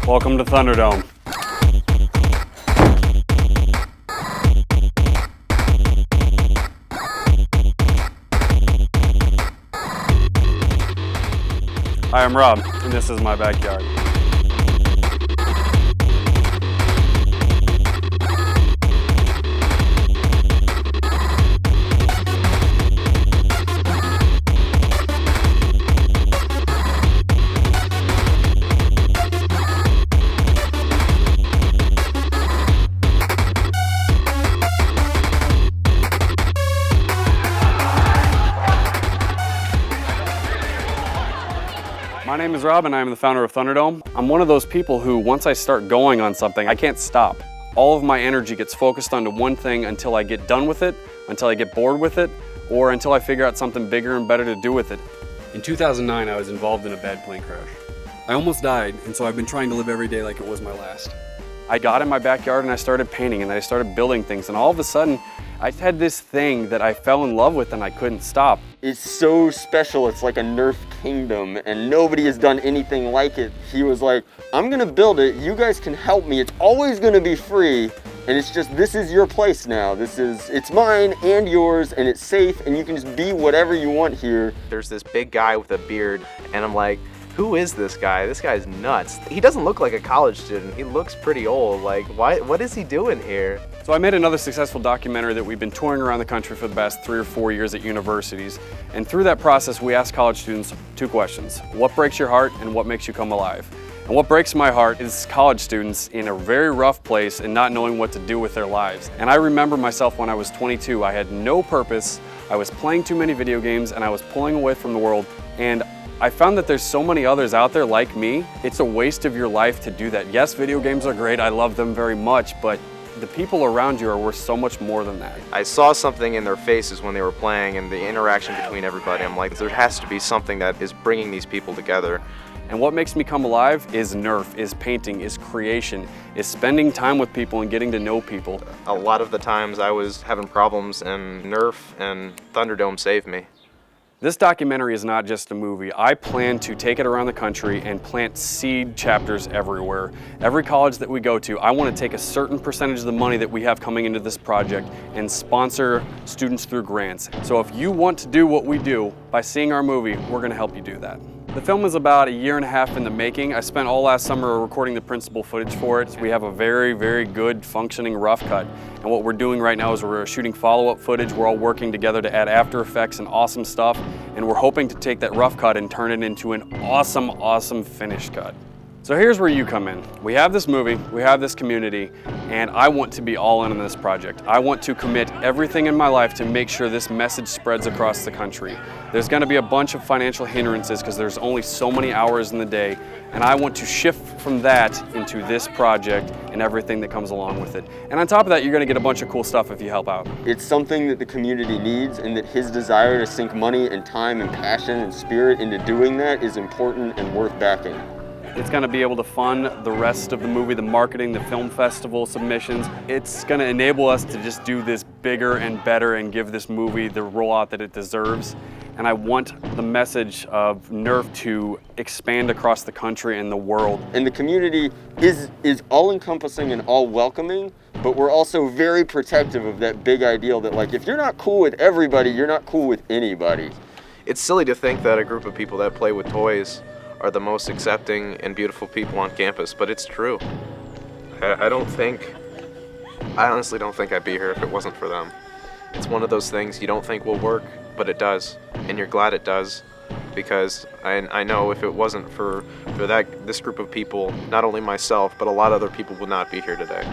Welcome to Thunderdome. Hi, I'm Rob, and this is my backyard. My name is Rob and I am the founder of Thunderdome. I'm one of those people who, once I start going on something, I can't stop. All of my energy gets focused onto one thing until I get done with it, until I get bored with it, or until I figure out something bigger and better to do with it. In 2009, I was involved in a bad plane crash. I almost died, and so I've been trying to live every day like it was my last. I got in my backyard and I started painting and I started building things, and all of a sudden, I had this thing that I fell in love with and I couldn't stop. It's so special. It's like a Nerf kingdom and nobody has done anything like it. He was like, I'm gonna build it. You guys can help me. It's always gonna be free. And it's just, this is your place now. It's mine and yours, and it's safe, and you can just be whatever you want here. There's this big guy with a beard, and I'm like, who is this guy? This guy's nuts. He doesn't look like a college student. He looks pretty old. Like, what is he doing here? So I made another successful documentary that we've been touring around the country for the past 3 or 4 years at universities. And through that process, we asked college students 2 questions. What breaks your heart and what makes you come alive? And what breaks my heart is college students in a very rough place and not knowing what to do with their lives. And I remember myself when I was 22, I had no purpose, I was playing too many video games, and I was pulling away from the world. And I found that there's so many others out there like me. It's a waste of your life to do that. Yes, video games are great, I love them very much, but the people around you are worth so much more than that. I saw something in their faces when they were playing and the interaction between everybody. I'm like, there has to be something that is bringing these people together. And what makes me come alive is Nerf, is painting, is creation, is spending time with people and getting to know people. A lot of the times I was having problems and Nerf and Thunderdome saved me. This documentary is not just a movie. I plan to take it around the country and plant seed chapters everywhere. Every college that we go to, I want to take a certain percentage of the money that we have coming into this project and sponsor students through grants. So if you want to do what we do by seeing our movie, we're going to help you do that. The film is about 1.5 years in the making. I spent all last summer recording the principal footage for it. We have a very, very good functioning rough cut. And what we're doing right now is we're shooting follow-up footage. We're all working together to add after effects and awesome stuff. And we're hoping to take that rough cut and turn it into an awesome, awesome finished cut. So here's where you come in. We have this movie, we have this community, and I want to be all in on this project. I want to commit everything in my life to make sure this message spreads across the country. There's gonna be a bunch of financial hindrances because there's only so many hours in the day, and I want to shift from that into this project and everything that comes along with it. And on top of that, you're gonna get a bunch of cool stuff if you help out. It's something that the community needs, and that his desire to sink money and time and passion and spirit into doing that is important and worth backing. It's going to be able to fund the rest of the movie, the marketing, the film festival submissions. It's going to enable us to just do this bigger and better and give this movie the rollout that it deserves. And I want the message of Nerf to expand across the country and the world. And the community is all-encompassing and all-welcoming, but we're also very protective of that big ideal that, like, if you're not cool with everybody, you're not cool with anybody. It's silly to think that a group of people that play with toys are the most accepting and beautiful people on campus, but it's true. I honestly don't think I'd be here if it wasn't for them. It's one of those things you don't think will work, but it does, and you're glad it does, because I know if it wasn't for this group of people, not only myself, but a lot of other people would not be here today.